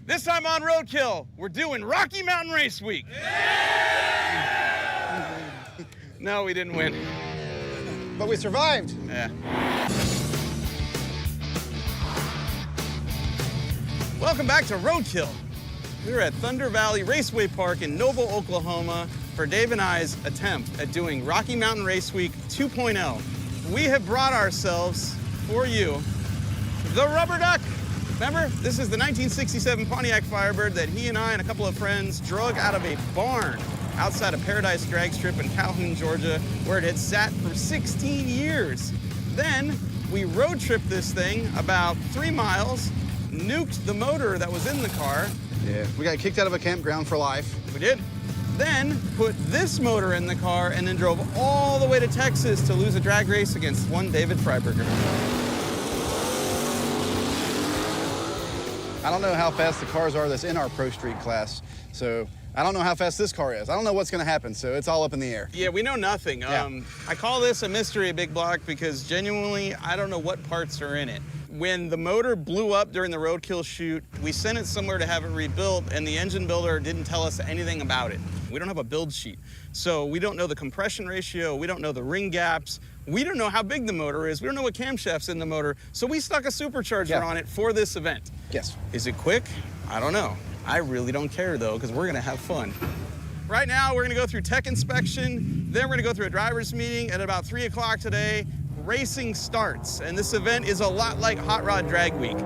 This time on Roadkill, we're doing Rocky Mountain Race Week. Yeah! No, we didn't win. But we survived. Yeah. Welcome back to Roadkill. We're at Thunder Valley Raceway Park in Noble, Oklahoma for Dave and I's attempt at doing Rocky Mountain Race Week 2.0. We have brought ourselves, for you, the Rubber Duck. Remember, this is the 1967 Pontiac Firebird that he and I and a couple of friends drug out of a barn outside of Paradise Drag Strip in Calhoun, Georgia, where it had sat for 16 years. Then we road tripped this thing about 3 miles, nuked the motor that was in the car. Yeah, we got kicked out of a campground for life. We did. Then put this motor in the car and then drove all the way to Texas to lose a drag race against one David Freiburger. I don't know how fast the cars are that's in our Pro Street class, so I don't know how fast this car is. I don't know what's going to happen, so it's all up in the air. Yeah, we know nothing. Yeah. I call this a mystery Big Block because genuinely, I don't know what parts are in it. When the motor blew up during the Roadkill shoot, we sent it somewhere to have it rebuilt, and the engine builder didn't tell us anything about it. We don't have a build sheet, so we don't know the compression ratio, we don't know the ring gaps, we don't know how big the motor is, we don't know what camshaft's in the motor, so we stuck a supercharger on it for this event. Yes. Is it quick? I don't know. I really don't care, though, because we're gonna have fun. Right now, we're gonna go through tech inspection, then we're gonna go through a driver's meeting at about 3 o'clock today. Racing starts, and this event is a lot like Hot Rod Drag Week.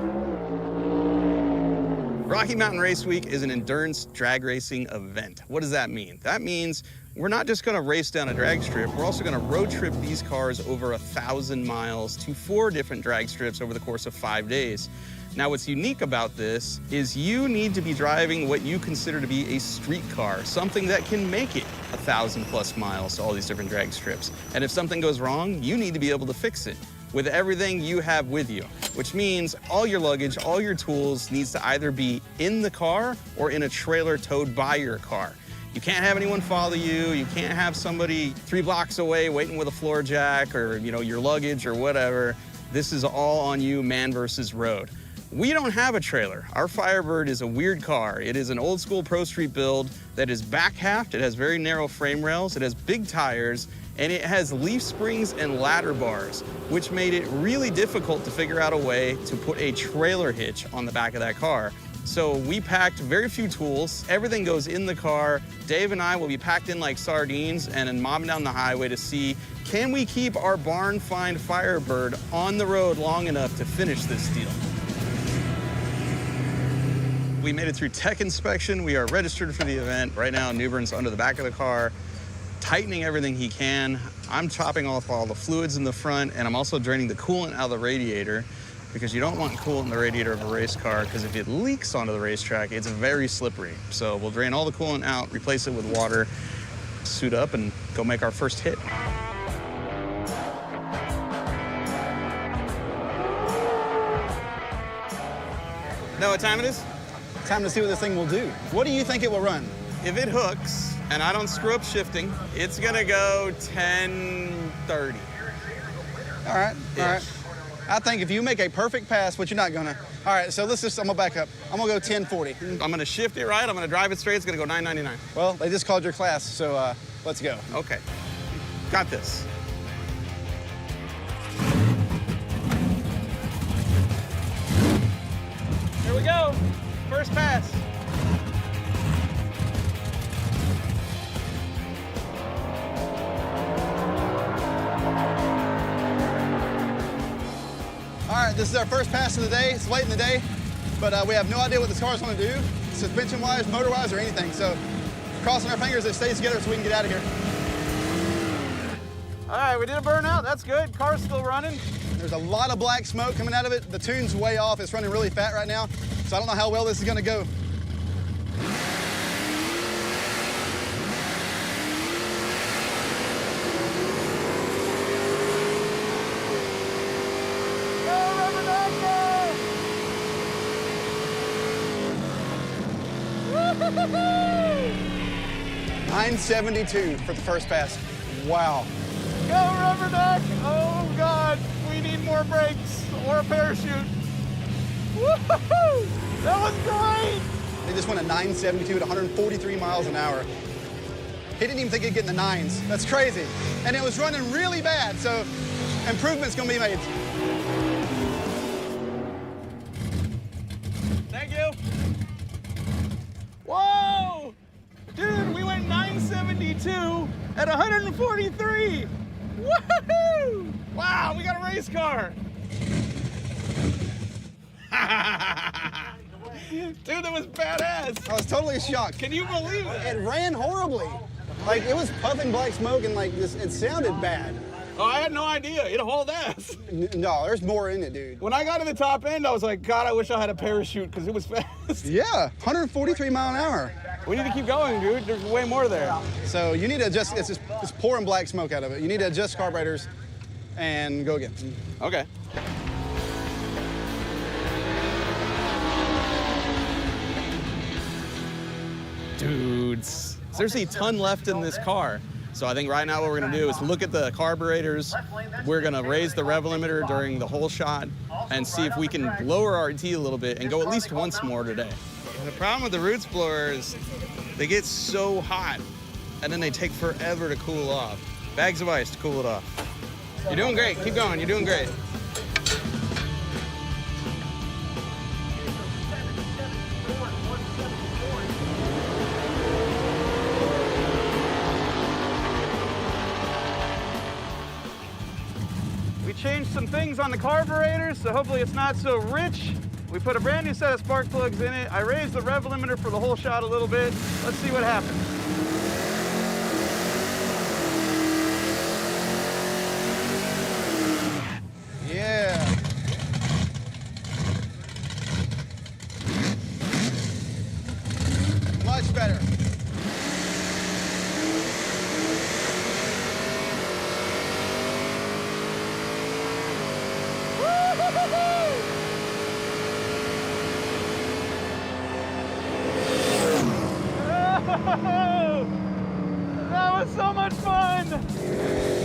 Rocky Mountain Race Week is an endurance drag racing event. What does that mean? That means we're not just gonna race down a drag strip, we're also gonna road trip these cars over 1,000 miles to 4 different drag strips over the course of 5 days. Now, what's unique about this is you need to be driving what you consider to be a street car, something that can make it 1,000+ miles to all these different drag strips. And if something goes wrong, you need to be able to fix it with everything you have with you, which means all your luggage, all your tools needs to either be in the car or in a trailer towed by your car. You can't have anyone follow you. You can't have somebody 3 blocks away waiting with a floor jack or, your luggage or whatever. This is all on you, man versus road. We don't have a trailer. Our Firebird is a weird car. It is an old school Pro Street build that is back halved. It has very narrow frame rails. It has big tires, and it has leaf springs and ladder bars, which made it really difficult to figure out a way to put a trailer hitch on the back of that car. So we packed very few tools. Everything goes in the car. Dave and I will be packed in like sardines and then mobbing down the highway to see, can we keep our barn find Firebird on the road long enough to finish this deal? We made it through tech inspection. We are registered for the event. Right now, Newbern's under the back of the car, tightening everything he can. I'm chopping off all the fluids in the front, and I'm also draining the coolant out of the radiator because you don't want coolant in the radiator of a race car because if it leaks onto the racetrack, it's very slippery. So we'll drain all the coolant out, replace it with water, suit up, and go make our first hit. Know what time it is? Time to see what this thing will do. What do you think it will run? If it hooks and I don't screw up shifting, it's gonna go 10:30. All right, all right. I think if you make a perfect pass, which you're not gonna. All right, so I'm gonna back up. I'm gonna go 10:40. I'm gonna shift it right, I'm gonna drive it straight, it's gonna go 9:99. Well, they just called your class, so let's go. Okay, got this. Here we go, first pass. All right, this is our first pass of the day. It's late in the day, but we have no idea what this car's gonna do, suspension-wise, motor-wise, or anything. So crossing our fingers it stays together so we can get out of here. All right, we did a burnout, that's good. Car's still running. There's a lot of black smoke coming out of it. The tune's way off. It's running really fat right now, so I don't know how well this is gonna go. $972 for the first pass. Wow. Go, Rubber Duck! Oh, God, we need more brakes or a parachute. Woo-hoo-hoo! That was great! It just went a 972 at 143 miles an hour. He didn't even think he'd get in the 9s. That's crazy. And it was running really bad, so improvement's gonna be made. Thank you. Whoa! Dude, we went 972 at 143. Woohoo! Wow, we got a race car. Dude, that was badass. I was totally shocked. Can you believe it? It ran horribly. Like, it was puffing black smoke and like this, it sounded bad. Oh, I had no idea. It hauled ass. No, there's more in it, dude. When I got to the top end, I was like, God, I wish I had a parachute because it was fast. Yeah, 143 mile an hour. We need to keep going, dude. There's way more there. So you need to adjust, it's pouring black smoke out of it. You need to adjust carburetors and go again. Okay. Dudes, there's a ton left in this car. So I think right now what we're gonna do is look at the carburetors. We're gonna raise the rev limiter during the whole shot and see if we can lower our RT a little bit and go at least once more today. The problem with the roots blower is they get so hot and then they take forever to cool off. Bags of ice to cool it off. You're doing great, keep going, you're doing great. We changed some things on the carburetors, so hopefully it's not so rich. We put a brand new set of spark plugs in it. I raised the rev limiter for the whole shot a little bit. Let's see what happens. Yeah. Much better. That was so much fun!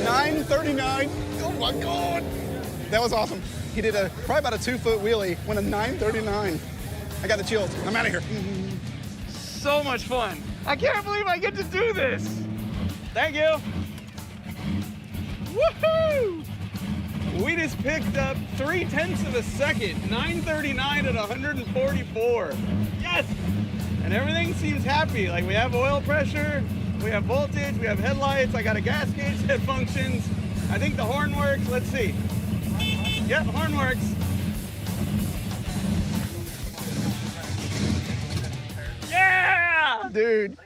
939. Oh my God. That was awesome. He did probably about a 2-foot wheelie, went a 939. I got the chills. I'm out of here. So much fun. I can't believe I get to do this. Thank you. Woohoo! We just picked up 0.3 of a second, 939 at 144. Yes! And everything seems happy. Like we have oil pressure, we have voltage, we have headlights, I got a gas gauge that functions. I think the horn works, let's see. Yep, horn works. Yeah! Dude.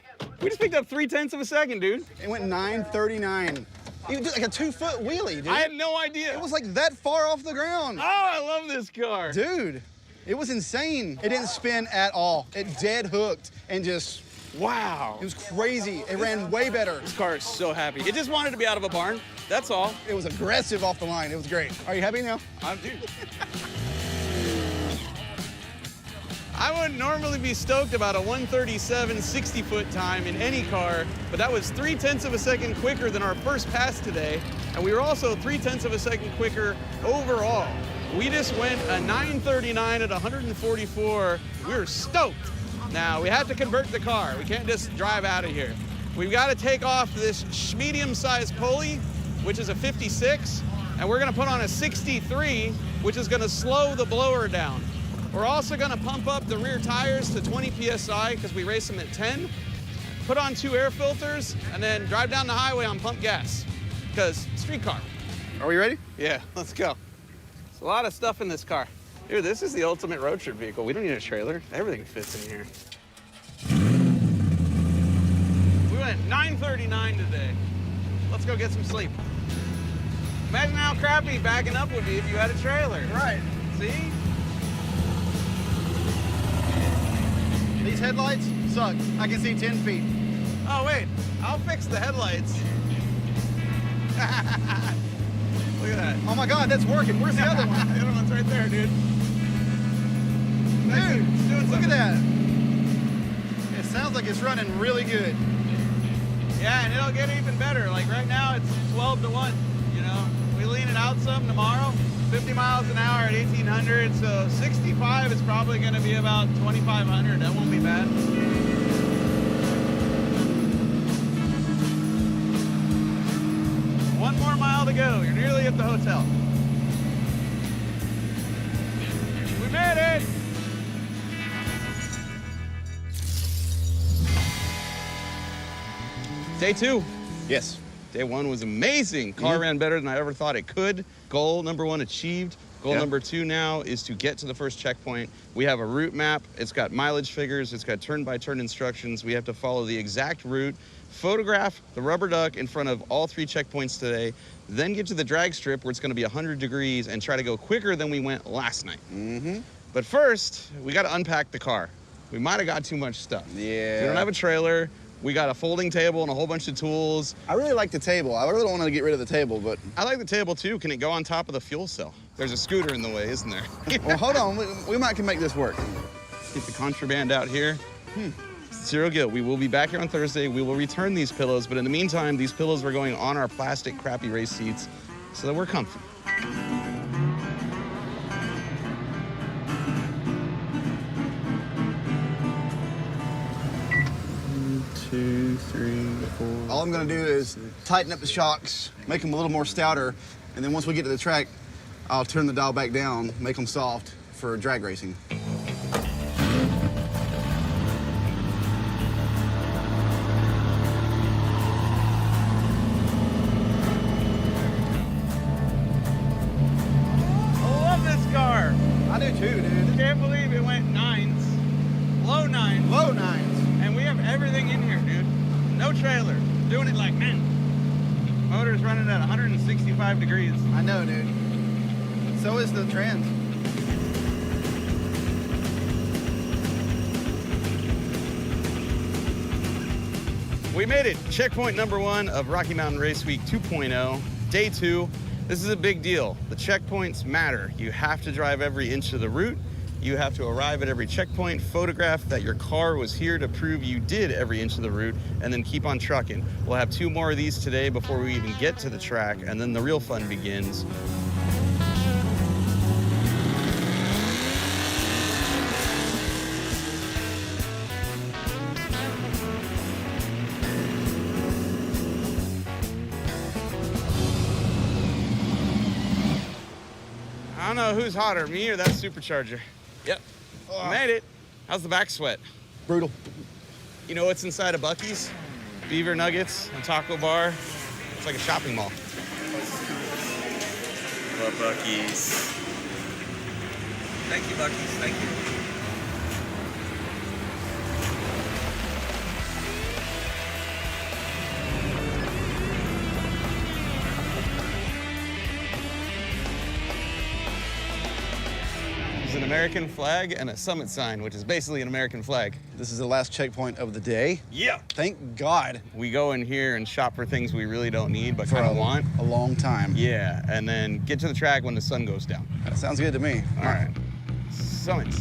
We just picked up 0.3 of a second, dude. It went 939. You did like a 2-foot wheelie, dude. I had no idea. It was like that far off the ground. Oh, I love this car. Dude, it was insane. It didn't spin at all. It dead hooked and just, wow. it was crazy. It ran way better. This car is so happy. It just wanted to be out of a barn. That's all. It was aggressive off the line. It was great. Are you happy now? Dude. I wouldn't normally be stoked about a 137 60-foot time in any car, but that was 0.3 of a second quicker than our first pass today, and we were also 0.3 of a second quicker overall. We just went a 939 at 144. We were stoked. Now, we had to convert the car. We can't just drive out of here. We've got to take off this medium-sized pulley, which is a 56, and we're going to put on a 63, which is going to slow the blower down. We're also gonna pump up the rear tires to 20 PSI because we race them at 10, put on 2 air filters, and then drive down the highway on pump gas, because street car. Are we ready? Yeah, let's go. There's a lot of stuff in this car. Dude, this is the ultimate road trip vehicle. We don't need a trailer. Everything fits in here. We went 939 today. Let's go get some sleep. Imagine how crappy backing up would be if you had a trailer. Right. See? These headlights suck. I can see 10 feet. Oh, wait. I'll fix the headlights. Look at that. Oh my God, that's working. Where's the other one? The other one's right there, dude. Dude, It's doing look at something. that. It sounds like it's running really good. Yeah, and it'll get even better. Like right now, it's 12 to 1, you know? We lean it out some tomorrow. 50 miles an hour at 1,800, so 65 is probably gonna be about 2,500. That won't be bad. to go. You're nearly at the hotel. We made it! Day 2. Yes. Day 1 was amazing. Car ran better than I ever thought it could. Goal number 1 achieved. Goal number 2 now is to get to the first checkpoint. We have a route map. It's got mileage figures. It's got turn-by-turn instructions. We have to follow the exact route, photograph the rubber duck in front of all 3 checkpoints today, then get to the drag strip where it's going to be 100 degrees and try to go quicker than we went last night. But first, we got to unpack the car. We might have got too much stuff. Yeah. We don't have a trailer. We got a folding table and a whole bunch of tools. I really like the table. I really don't want to get rid of the table, but... I like the table too. Can it go on top of the fuel cell? There's a scooter in the way, isn't there? Well, hold on. We might can make this work. Get the contraband out here. Zero guilt. We will be back here on Thursday. We will return these pillows, but in the meantime, these pillows are going on our plastic crappy race seats so that we're comfy. 2, 3, 4. All I'm gonna do is tighten up the shocks, make them a little more stouter, and then once we get to the track, I'll turn the dial back down, make them soft for drag racing. I love this car. I do too, dude. Can't believe it went 9s. Low 9s. Low 9s. And we have everything in here, dude. No trailer. Doing it like men. Motor's running at 165 degrees. I know, dude. So is the trans. We made it. Checkpoint number 1 of Rocky Mountain Race Week 2.0. Day 2. This is a big deal. The checkpoints matter. You have to drive every inch of the route. You have to arrive at every checkpoint, photograph that your car was here to prove you did every inch of the route, and then keep on trucking. We'll have 2 more of these today before we even get to the track, and then the real fun begins. I don't know who's hotter, me or that supercharger. Yep. Made it. How's the back sweat? Brutal. You know what's inside of Buc-ee's? Beaver nuggets, a taco bar. It's like a shopping mall. Love Buc-ee's. Thank you, Buc-ee's. Thank you. There's an American flag and a summit sign, which is basically an American flag. This is the last checkpoint of the day. Yeah. Thank God. We go in here and shop for things we really don't need but kind of want. A long time. Yeah, and then get to the track when the sun goes down. That sounds good to me. All right. Summits.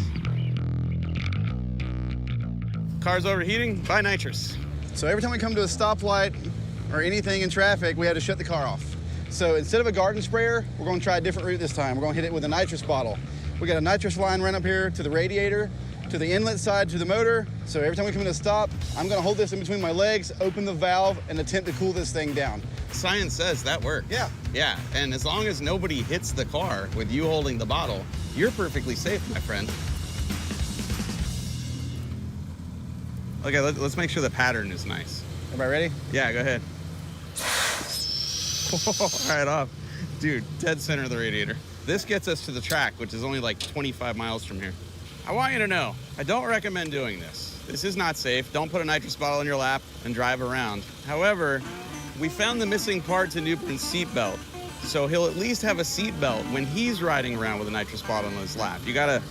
Car's overheating, buy nitrous. So every time we come to a stoplight or anything in traffic, we had to shut the car off. So instead of a garden sprayer, we're going to try a different route this time. We're going to hit it with a nitrous bottle. We got a nitrous line run up here to the radiator, to the inlet side, to the motor. So every time we come to a stop, I'm going to hold this in between my legs, open the valve, and attempt to cool this thing down. Science says that works. Yeah. Yeah, and as long as nobody hits the car with you holding the bottle, you're perfectly safe, my friend. Okay, let's make sure the pattern is nice. Everybody ready? Yeah, go ahead. Right off. Dude, dead center of the radiator. This gets us to the track, which is only like 25 miles from here. I want you to know, I don't recommend doing this. This is not safe. Don't put a nitrous bottle in your lap and drive around. However, we found the missing part to Newburn's seatbelt, so he'll at least have a seatbelt when he's riding around with a nitrous bottle in his lap. You gotta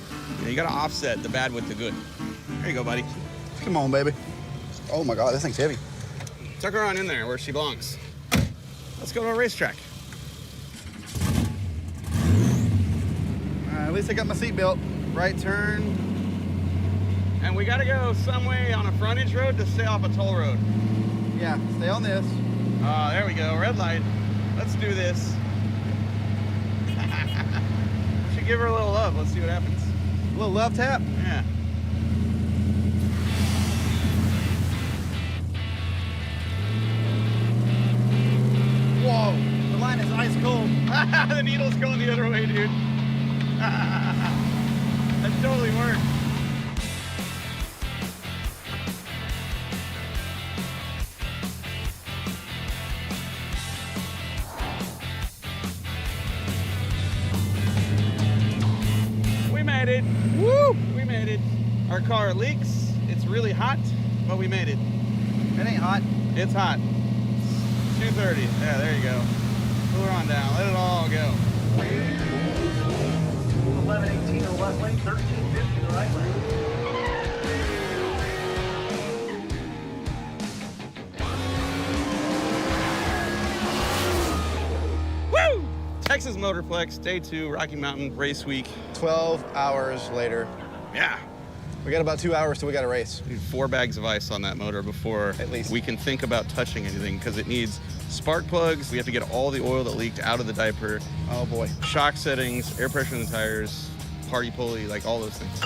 offset the bad with the good. There you go, buddy. Come on, baby. Oh my God, this thing's heavy. Tuck her on in there where she belongs. Let's go to a racetrack. At least I got my seatbelt. Right turn. And we gotta go some way on a frontage road to stay off a toll road. Yeah, stay on this. There we go, red light. Let's do this. Should give her a little love. Let's see what happens. A little love tap. Yeah. Whoa, the line is ice The needle's going the other way, dude. That totally worked. We made it. Woo! We made it. Our car leaks. It's really hot, but we made it. It ain't hot. It's hot. 2:30. Yeah, there you go. Cool her on down. Let it all go. 1118 to the left lane, 1350 to the right lane. Woo! Texas Motorplex, day 2, Rocky Mountain Race Week. 12 hours later. Yeah. We got about 2 hours till we got a race. We need 4 bags of ice on that motor before At least. we can think about touching anything because it needs spark plugs. We have to get all the oil that leaked out of the diaper, Oh boy. shock settings, air pressure in the tires, party pulley, like all those things.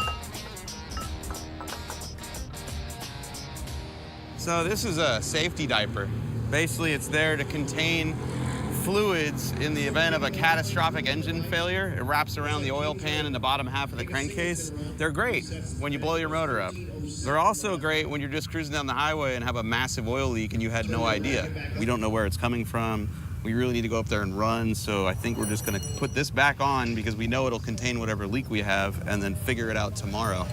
So this is a safety diaper. Basically, it's there to contain fluids in the event of a catastrophic engine failure. It wraps around the oil pan in the bottom half of the crankcase. They're great when you blow your motor up. They're also great when you're just cruising down the highway and have a massive oil leak and you had no idea. We don't know where it's coming from. We really need to go up there and run, so I think we're just gonna put this back on because we know it'll contain whatever leak we have and then figure it out tomorrow.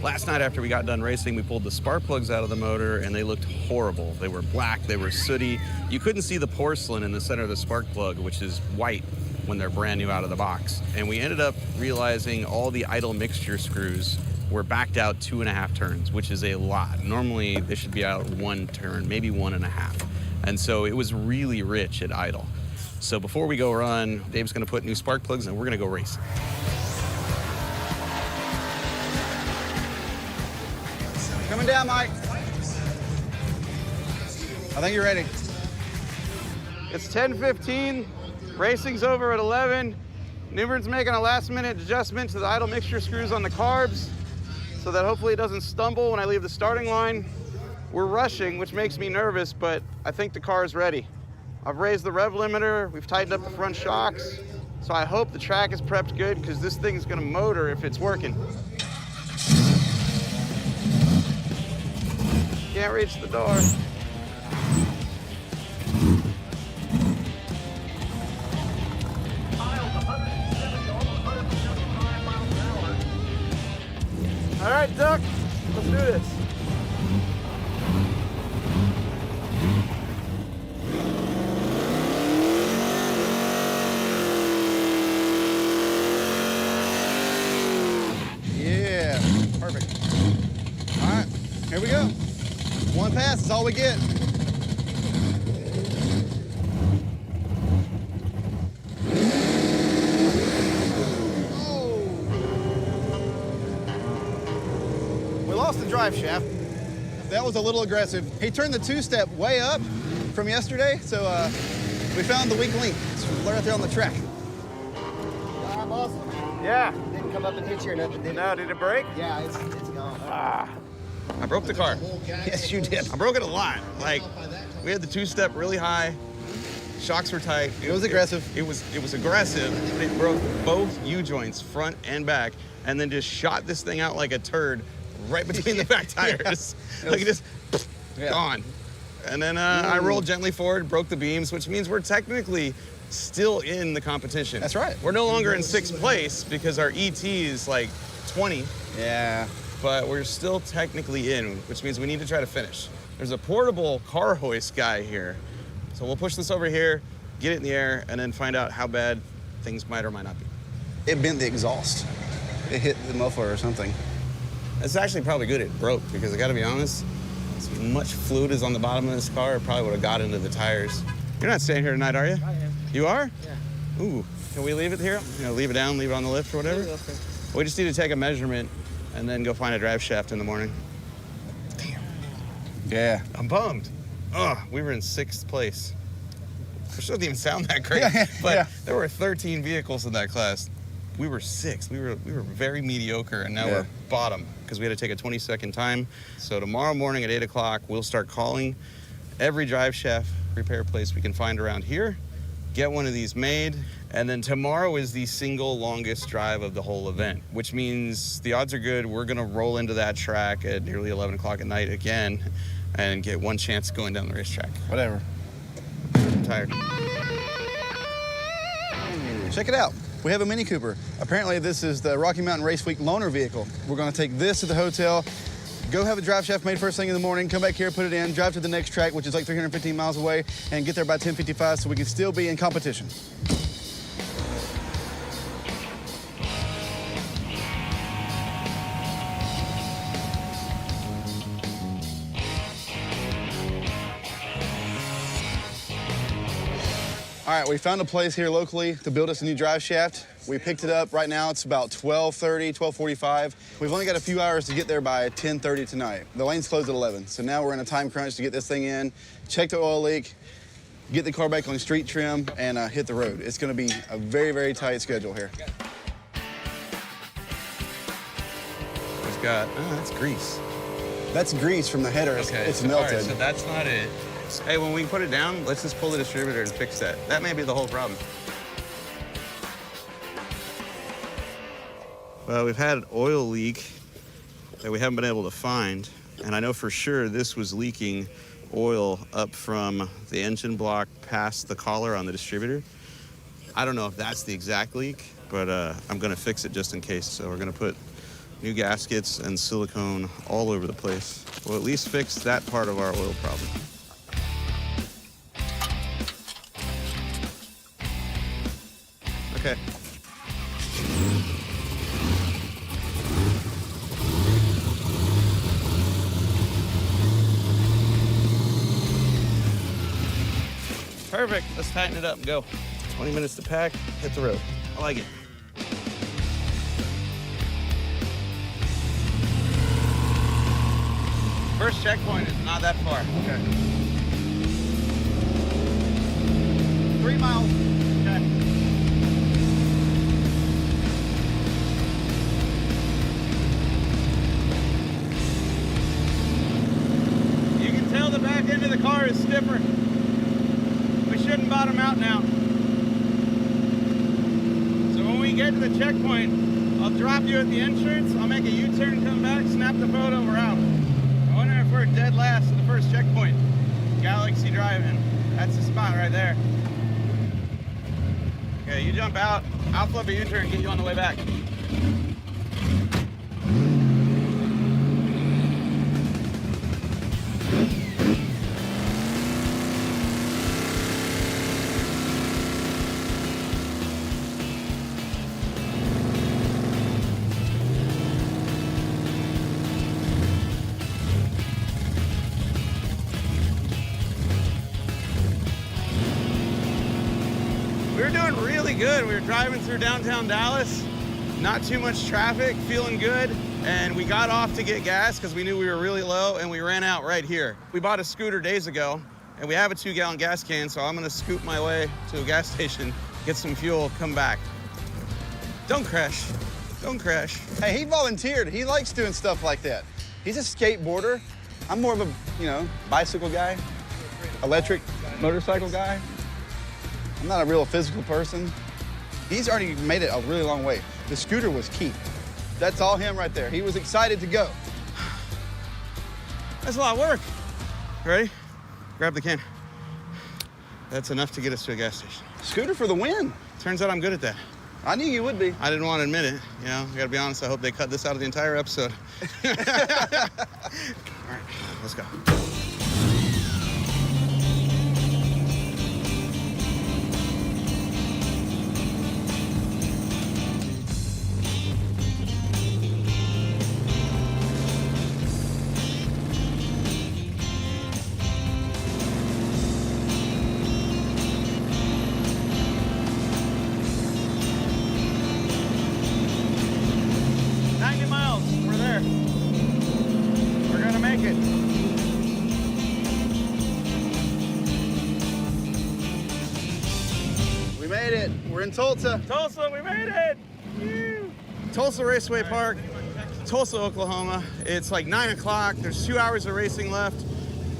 Last night after we got done racing, we pulled the spark plugs out of the motor and they looked horrible. They were black, they were sooty. You couldn't see the porcelain in the center of the spark plug, which is white when they're brand new out of the box. And we ended up realizing all the idle mixture screws were backed out 2.5 turns, which is a lot. Normally they should be out 1 turn, maybe 1.5. And so it was really rich at idle. So before we go run, Dave's gonna put new spark plugs and we're gonna go race. Coming down, Mike. I think you're ready. It's 10:15, racing's over at 11. Newbern's making a last-minute adjustment to the idle mixture screws on the carbs so that hopefully it doesn't stumble when I leave the starting line. We're rushing, which makes me nervous, but I think the car is ready. I've raised the rev limiter, we've tightened up the front shocks, so I hope the track is prepped good because this thing's gonna motor if it's working. Can't reach the door. All right, Duck, let's do this. Yeah, perfect. All right, here we go. One pass is all we get. Oh. We lost the drive shaft. That was a little aggressive. He turned the 2-step way up from yesterday, so we found the weak link. It's right there on the track. I'm awesome. Yeah. Didn't come up and hit you or nothing, did it? No, did it break? Yeah, it's gone. I broke the car. Yes, you did. I broke it a lot. Like, we had the 2-step really high. Shocks were tight. It was aggressive. It was aggressive. It broke both U-joints, front and back, and then just shot this thing out like a turd right between the back tires. Like, it just gone. And then I rolled gently forward, broke the beams, which means we're technically still in the competition. That's right. We're no longer in 6th place because our ET is like 20. Yeah. But we're still technically in, which means we need to try to finish. There's a portable car hoist guy here. So we'll push this over here, get it in the air, and then find out how bad things might or might not be. It bent the exhaust. It hit the muffler or something. It's actually probably good it broke because I gotta be honest, as much fluid is on the bottom of this car, it probably would have got into the tires. You're not staying here tonight, are you? I am. You are? Yeah. Ooh, can we leave it here? You know, leave it down, leave it on the lift or whatever? Yeah, okay. We just need to take a measurement and then go find a drive shaft in the morning. Yeah. I'm bummed. Oh, we were in 6th place. Which doesn't even sound that great, Yeah, but yeah. there were 13 vehicles in that class. We were 6th. We were very mediocre, and now we're bottom because we had to take a 20-second time. So tomorrow morning at 8 o'clock, we'll start calling every drive shaft repair place we can find around here, get one of these made. And then tomorrow is the single longest drive of the whole event, which means the odds are good we're gonna roll into that track at nearly 11 o'clock at night again and get one chance going down the racetrack. Whatever. I'm tired. Check it out. We have a Mini Cooper. Apparently this is the Rocky Mountain Race Week loaner vehicle. We're gonna take this to the hotel, go have a drive shaft made first thing in the morning, come back here, put it in, drive to the next track, which is like 315 miles away, and get there by 10:55 so we can still be in competition. All right, we found a place here locally to build us a new drive shaft. We picked it up. Right now it's about 12:30, 12:45. We've only got a few hours to get there by 10:30 tonight. The lanes close at 11, so now we're in a time crunch to get this thing in, check the oil leak, get the car back on street trim, and hit the road. It's gonna be a very, very tight schedule here. It's got, oh, that's grease. That's grease from the header. It's so, melted. all right, so that's not it. Hey, when we put it down, let's just pull the distributor and fix that. That may be the whole problem. Well, we've had an oil leak that we haven't been able to find, and I know for sure this was leaking oil up from the engine block past the collar on the distributor. I don't know if that's the exact leak, but I'm gonna fix it just in case. So we're gonna put new gaskets and silicone all over the place. We'll at least fix that part of our oil problem. Okay. Perfect. Let's tighten it up and go. 20 minutes to pack, hit the road. I like it. First checkpoint is not that far. Okay. 3 miles. Okay. The back end of the car is stiffer. We shouldn't bottom out now. So when we get to the checkpoint, I'll drop you at the entrance, I'll make a U-turn, come back, snap the photo, we're out. I wonder if we're dead last at the first checkpoint. Galaxy Drive-In. That's the spot right there. Okay, you jump out, I'll flip a U-turn and get you on the way back. We were doing really good. We were driving through downtown Dallas, not too much traffic, feeling good, and we got off to get gas because we knew we were really low, and we ran out right here. We bought a scooter days ago, and we have a 2-gallon gas can, so I'm gonna scoop my way to a gas station, get some fuel, come back. Don't crash. Don't crash. Hey, he volunteered. He likes doing stuff like that. He's a skateboarder. I'm more of a, bicycle guy, electric motorcycle guy. I'm not a real physical person. He's already made it a really long way. The scooter was key. That's all him right there. He was excited to go. That's a lot of work. Ready? Grab the can. That's enough to get us to a gas station. Scooter for the win. Turns out I'm good at that. I knew you would be. I didn't want to admit it. I gotta be honest, I hope they cut this out of the entire episode. All right, let's go. We're in Tulsa. Tulsa, we made it! Woo. Tulsa Raceway Park, Tulsa, Oklahoma. It's like 9 o'clock. There's 2 hours of racing left.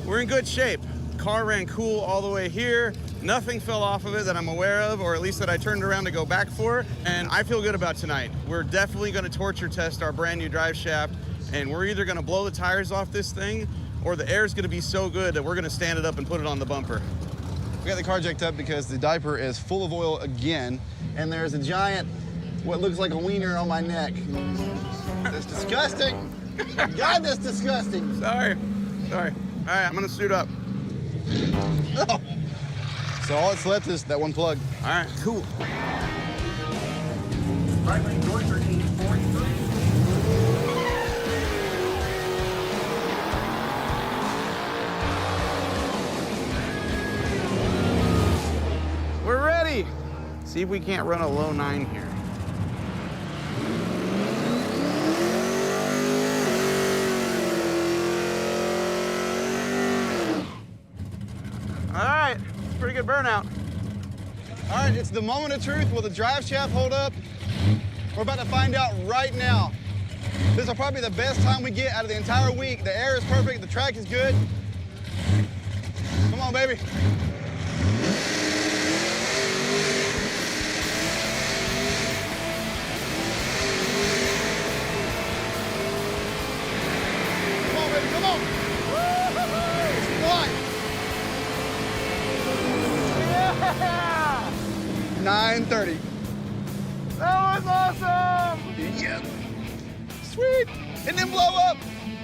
We're in good shape. car ran cool all the way here. Nothing fell off of it that I'm aware of, or at least that I turned around to go back for. And I feel good about tonight. We're definitely gonna torture test our brand new drive shaft, and we're either gonna blow the tires off this thing, or the air's gonna be so good that we're gonna stand it up and put it on the bumper. We got the car jacked up because the diaper is full of oil again, and there's a giant, what looks like a wiener on my neck. That's disgusting. God, that's disgusting. Sorry. All right, I'm gonna suit up. Oh. So all that's left is that one plug. All right, cool. Right lane door 1343. We're ready. See if we can't run a low 9 here. All right, pretty good burnout. All right, it's the moment of truth. Will the drive shaft hold up? We're about to find out right now. This is probably the best time we get out of the entire week. The air is perfect, the track is good. Come on, baby. Come on, baby, come on. Woo-hoo-hoo. 9:30. That was awesome! Yep. Sweet. And then blow up.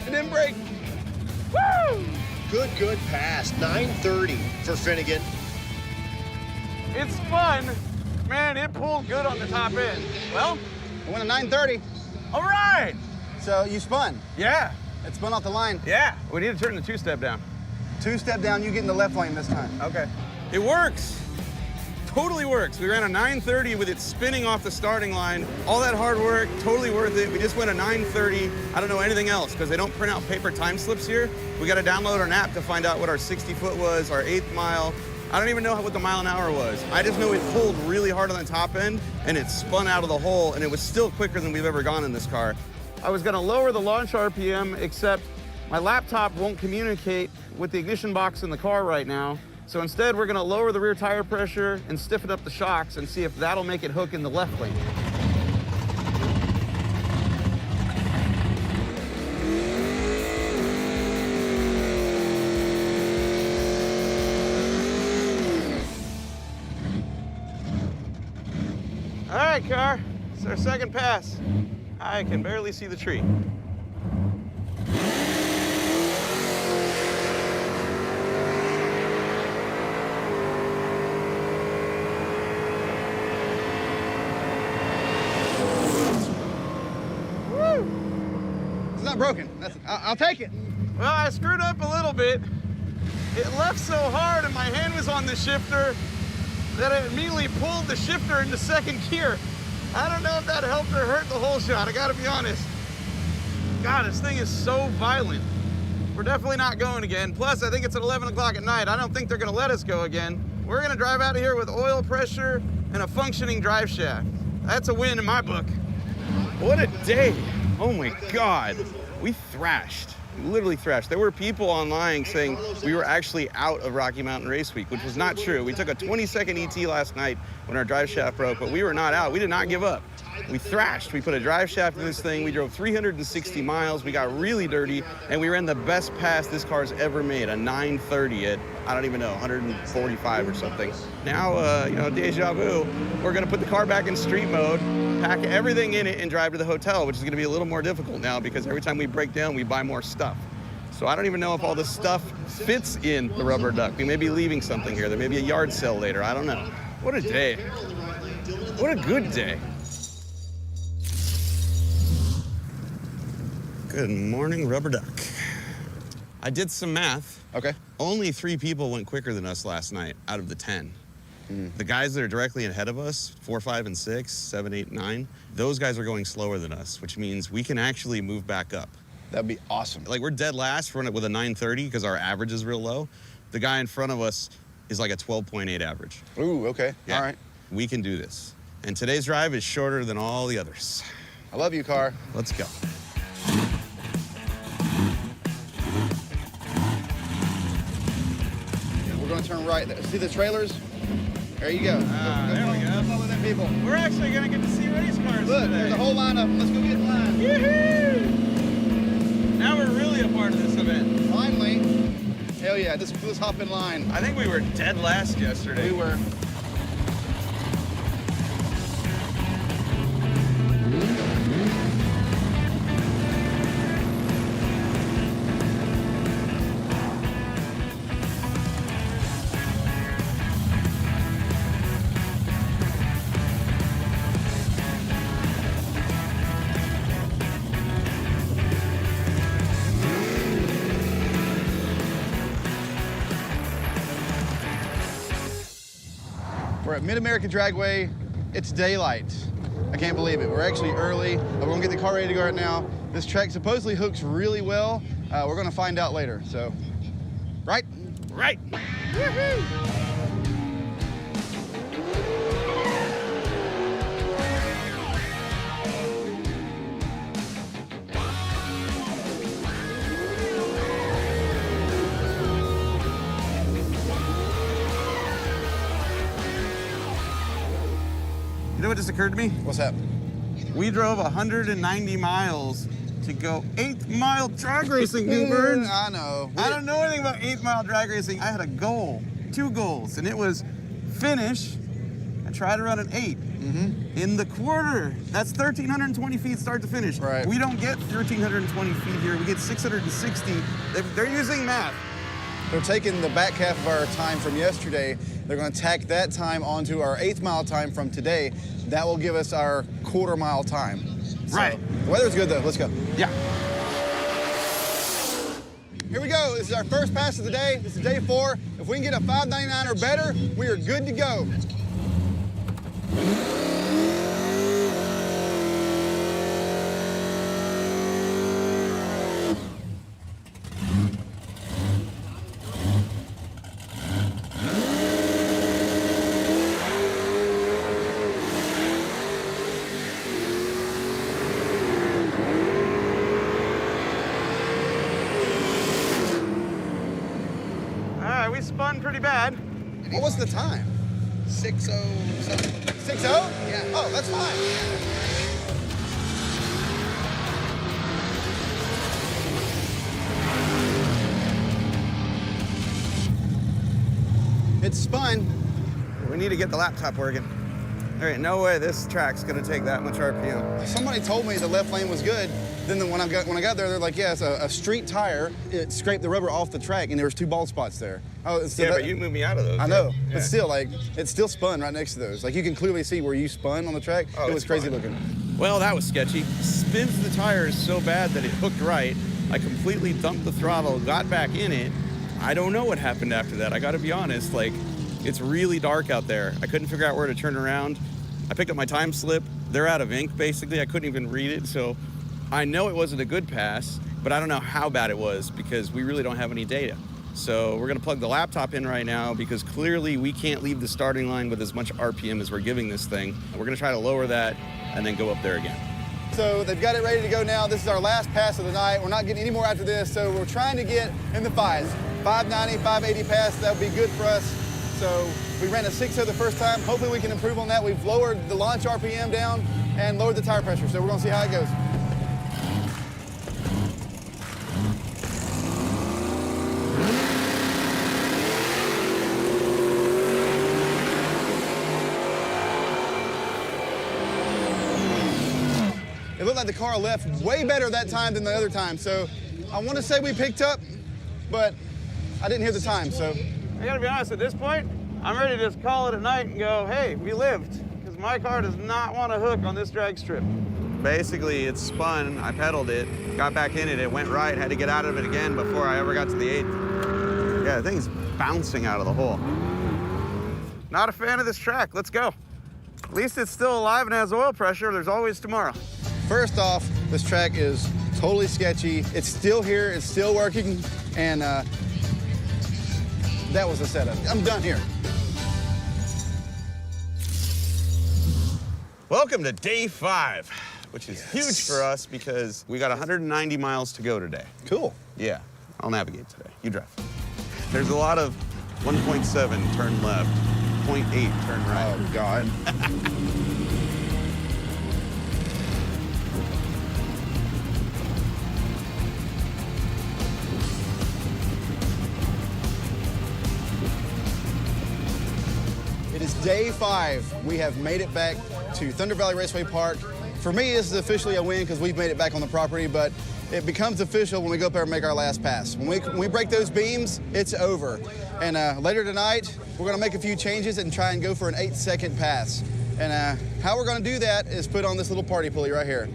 And then brake. Woo! Good pass. 9:30 for Finnegan. It's fun. Man, it pulled good on the top end. Well, I went a 9:30. all right. So you spun. Yeah, It spun off the line. yeah. We need to turn the 2-step down. 2-step down, you get in the left lane this time. Okay. It works. Totally works. We ran a 930 with it spinning off the starting line. All that hard work, totally worth it. We just went a 930. I don't know anything else because they don't print out paper time slips here. We got to download an app to find out what our 60-foot was, our 8th mile. I don't even know what the mile an hour was. I just know it pulled really hard on the top end and it spun out of the hole, and it was still quicker than we've ever gone in this car. I was gonna lower the launch RPM, except my laptop won't communicate with the ignition box in the car right now. So instead, we're gonna lower the rear tire pressure and stiffen up the shocks and see if that'll make it hook in the left lane. All right, car, it's our second pass. I can barely see the tree. It's not broken. I'll take it. Well, I screwed up a little bit. It left so hard and my hand was on the shifter that it immediately pulled the shifter into second gear. I don't know if that helped or hurt the whole shot, I gotta be honest. God, this thing is so violent. We're definitely not going again. Plus, I think it's at 11 o'clock at night. I don't think they're gonna let us go again. We're gonna drive out of here with oil pressure and a functioning drive shaft. That's a win in my book. What a day. Oh my God. We thrashed. We literally thrashed. There were people online saying we were actually out of Rocky Mountain Race Week, which was not true. We took a 20-second ET last night when our drive shaft broke, but we were not out. We did not give up. We thrashed. We put a drive shaft in this thing. We drove 360 miles. We got really dirty, and we ran the best pass this car's ever made, a 930 at, I don't even know, 145 or something. Now, deja vu. We're gonna put the car back in street mode, pack everything in it, and drive to the hotel, which is gonna be a little more difficult now because every time we break down, we buy more stuff. So I don't even know if all this stuff fits in the rubber duck. We may be leaving something here. There may be a yard sale later. I don't know. What a day. What a good day. Good morning, rubber duck. I did some math. Okay. Only 3 people went quicker than us last night out of the 10. The guys that are directly ahead of us, 4, 5, and 6, 7, 8, 9, those guys are going slower than us, which means we can actually move back up. That'd be awesome. Like, we're dead last with a 930 because our average is real low. The guy in front of us is like a 12.8 average. Ooh, okay. Yeah. All right. We can do this. And today's drive is shorter than all the others. I love you, car. Let's go. turn right. See the trailers? There you go. There we go. Follow them people. We're actually gonna get to see race cars Look, today. there's a whole line of them. Let's go get in line. Yoo-hoo! Now we're really a part of this event. Finally. Hell yeah, let's hop in line. I think we were dead last yesterday. We were. We're at Mid-America Dragway. It's daylight. I can't believe it. We're actually early. We're gonna get the car ready to go right now. This track supposedly hooks really well. We're gonna find out later, so, right? Right. Woohoo! You know what just occurred to me? What's that? We drove 190 miles to go 8-mile drag racing, Newbern. I know. I don't know anything about 8-mile drag racing. I had a goal, 2 goals, and it was finish and try to run an 8 in the quarter. That's 1,320 feet start to finish. Right. We don't get 1,320 feet here. We get 660. They're using math. They're taking the back half of our time from yesterday. They're going to tack that time onto our 8th-mile time from today. That will give us our quarter-mile time. Right. The weather's good, though. Let's go. Yeah. Here we go. This is our first pass of the day. This is day 4. If we can get a 599 or better, we are good to go. We spun pretty bad. What was the time? 6:07. 6-0? Yeah. Oh, that's fine. It's spun. We need to get the laptop working. There ain't no way this track's gonna take that much RPM. Somebody told me the left lane was good. Then when I got there, they're like, yeah, it's a street tire. It scraped the rubber off the track, and there was 2 bald spots there. Oh, so Yeah, but you moved me out of those. I know, Yeah. but still, like, it still spun right next to those. Like, you can clearly see where you spun on the track. Oh, it was it's crazy fine. looking. Well, that was sketchy. Spins the tires so bad that it hooked right. I completely dumped the throttle, got back in it. I don't know what happened after that. I gotta be honest, like, it's really dark out there. I couldn't figure out where to turn around. I picked up my time slip. They're out of ink, basically. I couldn't even read it, so I know it wasn't a good pass, but I don't know how bad it was because we really don't have any data. So we're gonna plug the laptop in right now because clearly we can't leave the starting line with as much RPM as we're giving this thing. We're gonna try to lower that and then go up there again. So they've got it ready to go now. This is our last pass of the night. We're not getting any more after this, so we're trying to get in the 5s. 590, 580 pass, that would be good for us. So we ran a 6.0 the first time. Hopefully we can improve on that. We've lowered the launch RPM down and lowered the tire pressure, so we're gonna see how it goes. It looked like the car left way better that time than the other time, so I want to say we picked up, but I didn't hear the time, so. I gotta be honest, at this point, I'm ready to just call it a night and go, hey, we lived, because my car does not want to hook on this drag strip. Basically, it spun, I pedaled it, got back in it, it went right, had to get out of it again before I ever got to the 8th. Yeah, the thing's bouncing out of the hole. Not a fan of this track, let's go. At least it's still alive and has oil pressure, there's always tomorrow. First off, this track is totally sketchy. It's still here, it's still working, and that was the setup. I'm done here. Welcome to day 5, which is huge for us because we got 190 miles to go today. Cool. Yeah, I'll navigate today. You drive. There's a lot of 1.7, turn left. 0.8, turn right. Oh, God. It is day 5. We have made it back to Thunder Valley Raceway Park. For me, this is officially a win because we've made it back on the property, but it becomes official when we go up there and make our last pass. When we break those beams, it's over. And later tonight, we're gonna make a few changes and try and go for an 8-second pass. And how we're gonna do that is put on this little party pulley right here.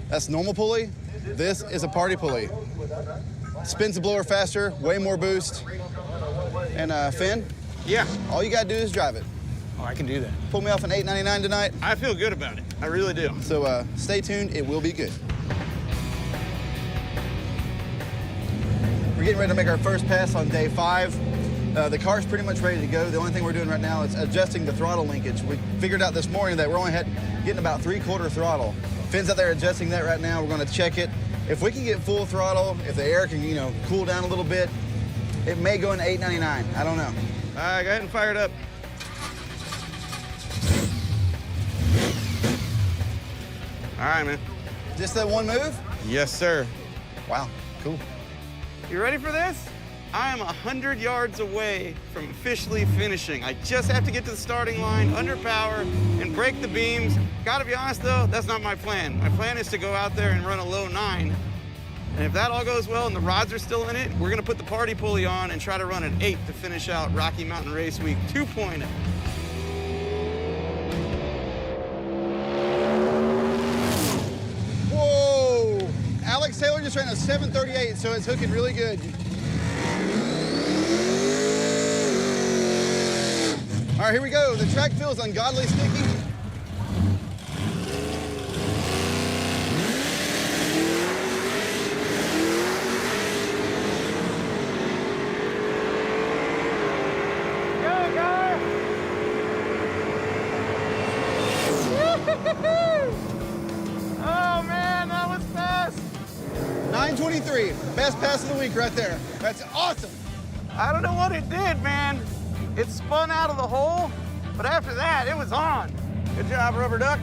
That's normal pulley. This is a party pulley. Spins the blower faster, way more boost. And Finn? Yeah. All you gotta do is drive it. Oh, I can do that. Pull me off an $8.99 tonight. I feel good about it. I really do. So stay tuned, it will be good. We're getting ready to make our first pass on day 5. The car's pretty much ready to go. The only thing we're doing right now is adjusting the throttle linkage. We figured out this morning that we're only getting about 3/4 throttle. Finn's out there adjusting that right now. We're gonna check it. If we can get full throttle, if the air can, cool down a little bit, it may go into $8.99. I don't know. Go ahead and fire it up. All right, man. Just that one move? Yes, sir. Wow, cool. You ready for this? I am 100 yards away from officially finishing. I just have to get to the starting line, under power, and break the beams. Gotta be honest though, that's not my plan. My plan is to go out there and run a low 9. And if that all goes well and the rods are still in it, we're gonna put the party pulley on and try to run an 8 to finish out Rocky Mountain Race Week 2.0. Whoa! Alex Taylor just ran a 7:38, so it's hooking really good. All right, here we go. The track feels ungodly sticky. Go, guy! Oh, man, that was fast. 9:23, best pass of the week right there. That's awesome. I don't know what it did, man. It spun out of the hole, but after that, it was on. Good job, Rubber Duck.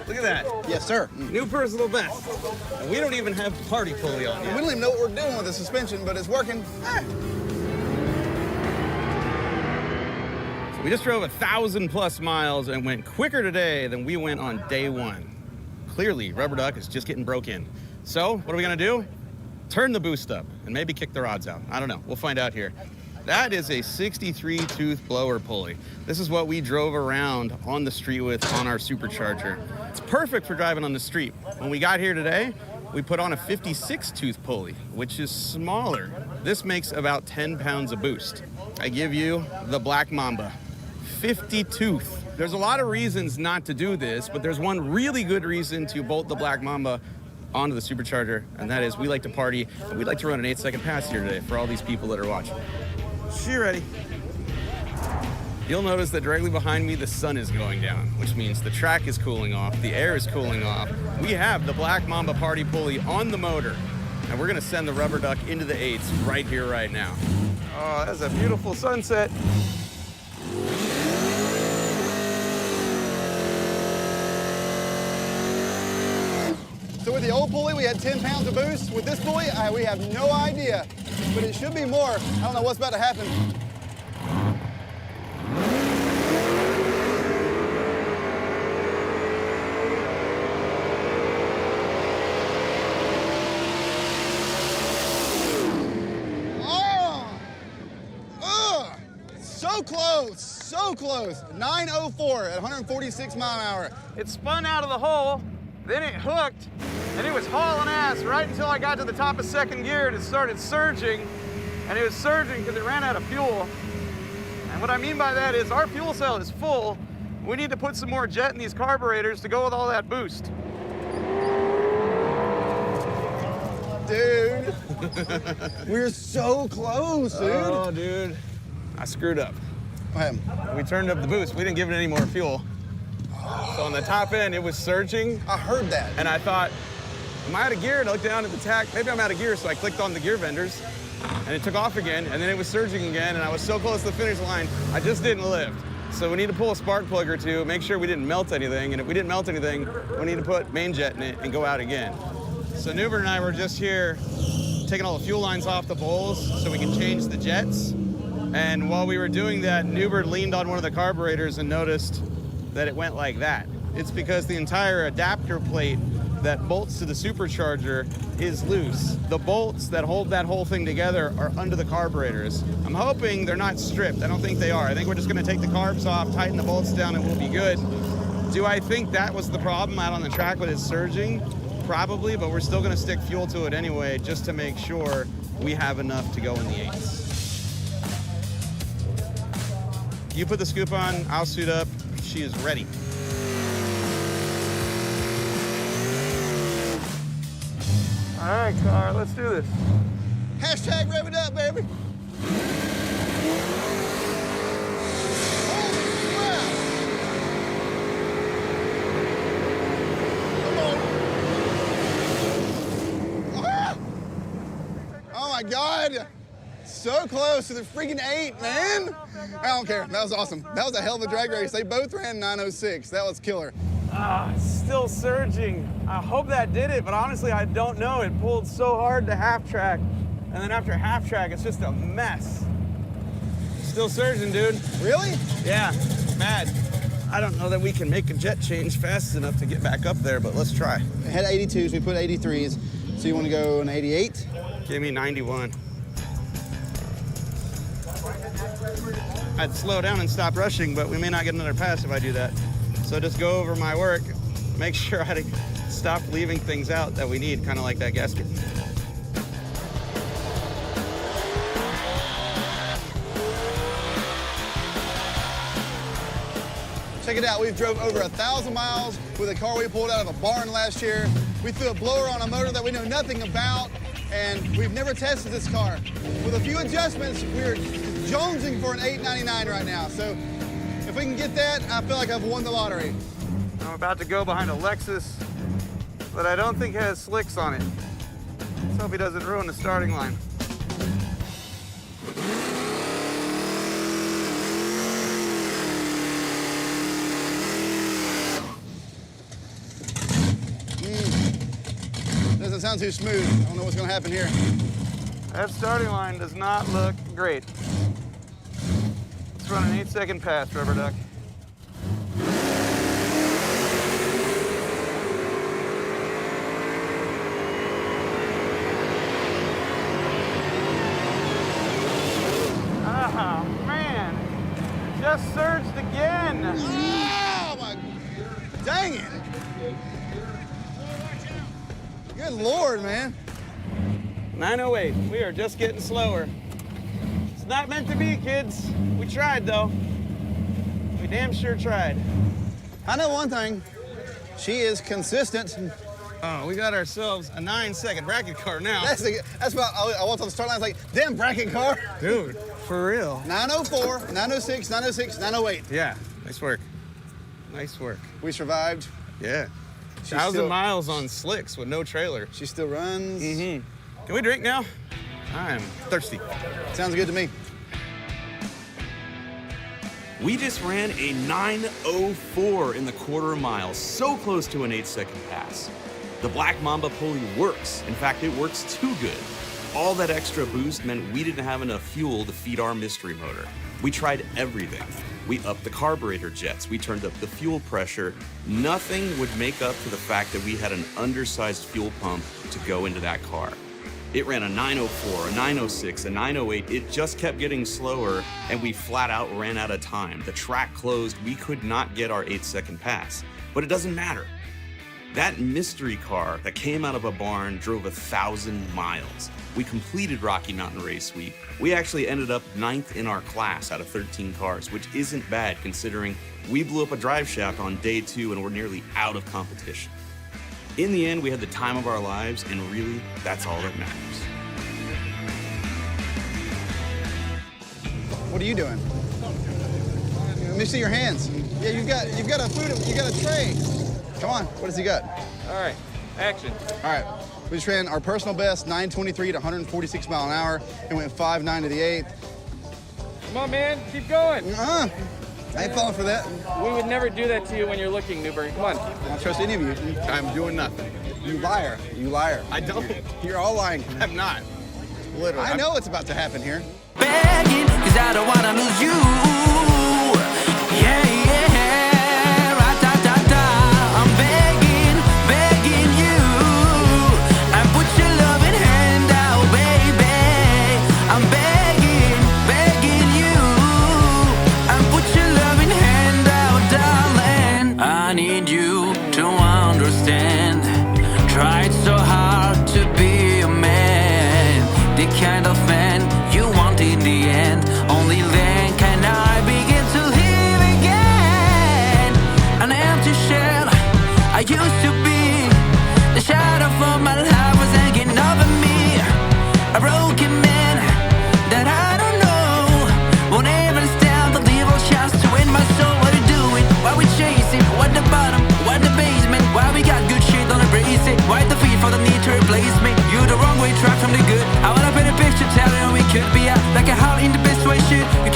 Look at that. Yes, sir. New personal best. And we don't even have party pulley on We yet. don't even know what we're doing with the suspension, but it's working. So we just drove 1,000+ miles and went quicker today than we went on day 1. Clearly, Rubber Duck is just getting broke in. So, what are we gonna do? Turn the boost up and maybe kick the rods out. I don't know. We'll find out here. That is a 63-tooth blower pulley. This is what we drove around on the street with on our supercharger. It's perfect for driving on the street. When we got here today, we put on a 56-tooth pulley, which is smaller. This makes about 10 pounds of boost. I give you the Black Mamba, 50-tooth. There's a lot of reasons not to do this, but there's one really good reason to bolt the Black Mamba onto the supercharger, and that is we like to party, and we'd like to run an 8-second pass here today for all these people that are watching. She ready. You'll notice that directly behind me, the sun is going down, which means the track is cooling off, the air is cooling off. We have the Black Mamba party pulley on the motor, and we're gonna send the Rubber Duck into the 8s right here, right now. Oh, that's a beautiful sunset. So with the old pulley, we had 10 pounds of boost. With this pulley, we have no idea, but it should be more. I don't know what's about to happen. So close, so close. 9:04 at 146 mile an hour. It spun out of the hole, then it hooked, and it was hauling ass right until I got to the top of second gear and it started surging. And it was surging because it ran out of fuel. And what I mean by that is our fuel cell is full. We need to put some more jet in these carburetors to go with all that boost. Dude, we're so close, dude. Oh, dude. I screwed up. What happened? We turned up the boost. We didn't give it any more fuel. So on the top end, it was surging. I heard that. And I thought, am I out of gear? And I looked down at the tach. Maybe I'm out of gear, so I clicked on the gear vendors. and it took off again, and then it was surging again, and I was so close to the finish line, I just didn't lift. So we need to pull a spark plug or two, make sure we didn't melt anything, and if we didn't melt anything, we need to put main jet in it and go out again. So Newbert and I were just here taking all the fuel lines off the bowls so we can change the jets. And while we were doing that, Newbert leaned on one of the carburetors and noticed that it went like that. It's because the entire adapter plate that bolts to the supercharger is loose. The bolts that hold that whole thing together are under the carburetors. I'm hoping they're not stripped. I don't think they are. I think we're just gonna take the carbs off, tighten the bolts down, and we'll be good. Do I think that was the problem out on the track with it surging? Probably, but we're still gonna stick fuel to it anyway, just to make sure we have enough to go in the 8s. You put the scoop on, I'll suit up. She is ready. All right, car, let's do this. Hashtag rev it up, baby. Holy crap. Come on. Ah! Oh my God. So close to the freaking 8, man. I don't care. That was awesome. That was a hell of a drag race. They both ran 906. That was killer. It's still surging. I hope that did it, but honestly, I don't know. It pulled so hard to half track, and then after half track, it's just a mess. Still surging, dude. Really? Yeah, bad. I don't know that we can make a jet change fast enough to get back up there, but let's try. We had 82s, we put 83s. So you want to go an 88? Give me 91. I'd slow down and stop rushing, but we may not get another pass if I do that. So just go over my work, make sure I stop leaving things out that we need, kind of like that gasket. Check it out, we've drove over 1,000 miles with a car we pulled out of a barn last year. We threw a blower on a motor that we know nothing about, and we've never tested this car. With a few adjustments, we're jonesing for an 899 right now. So if we can get that, I feel like I've won the lottery. I'm about to go behind a Lexus that I don't think has slicks on it. Let's hope he doesn't ruin the starting line. Doesn't sound too smooth. I don't know what's gonna happen here. That starting line does not look great. Let's run an 8-second pass, Rubber Duck. Oh, man. Just surged again. Oh, my. Dang it. Good Lord, man. 908. We are just getting slower. It's not meant to be, kids. We tried, though. We damn sure tried. I know one thing. She is consistent. Oh, we got ourselves a 9-second bracket car now. That's what I walked on the start line. I was like, damn bracket car. Dude, for real. 904, 906, 906, 908. Yeah, nice work. Nice work. We survived. Yeah. She's 1,000 miles on slicks with no trailer. She still runs. Mm-hmm. Can we drink now? I'm thirsty. Sounds good to me. We just ran a 904 in the quarter mile, so close to an 8-second pass. The Black Mamba pulley works. In fact, it works too good. All that extra boost meant we didn't have enough fuel to feed our mystery motor. We tried everything. We upped the carburetor jets. We turned up the fuel pressure. Nothing would make up for the fact that we had an undersized fuel pump to go into that car. It ran a 904, a 906, a 908. It just kept getting slower, and we flat out ran out of time. The track closed. We could not get our 8-second pass. But it doesn't matter. That mystery car that came out of a barn drove 1,000 miles. We completed Rocky Mountain Race Week. We actually ended up 9th in our class out of 13 cars, which isn't bad considering we blew up a drive shaft on day 2 and we're nearly out of competition. In the end, we had the time of our lives, and really, that's all that matters. What are you doing? Let me see your hands. Yeah, you've got a tray. Come on, what has he got? All right, action. All right, We just ran our personal best, 923 to 146 mile an hour, and went 5.9 to the 8th. Come on, man, keep going. I ain't falling for that. We would never do that to you when you're looking, Newberg. Come on. I don't trust any of you. I'm doing nothing. You liar. You liar. I don't. You're all lying. I'm not. Literally. I know what's about to happen here. Begging, 'cause I don't wanna lose you. Yeah, yeah, ra-da-da-da. I'm begging, begging you. I put your loving hand out, baby. I'm begging, begging you. I put your loving hand out, darling. I need you to understand. Tried so hard to be a man, the kind of man you want in the end. Only then can I begin to live again. An empty shell I used to be. The shadow of my life was hanging over me. A broken man that I don't know won't ever stand the evil chance to win my soul. What are you doing? Why we chasing? What the bottom? What the basement? Why we got good shit, don't embrace it? Why the fear for the need to replace me? You the wrong way, track from the good. I wanna paint a picture, telling we could be out like a heart in the best way, shit. You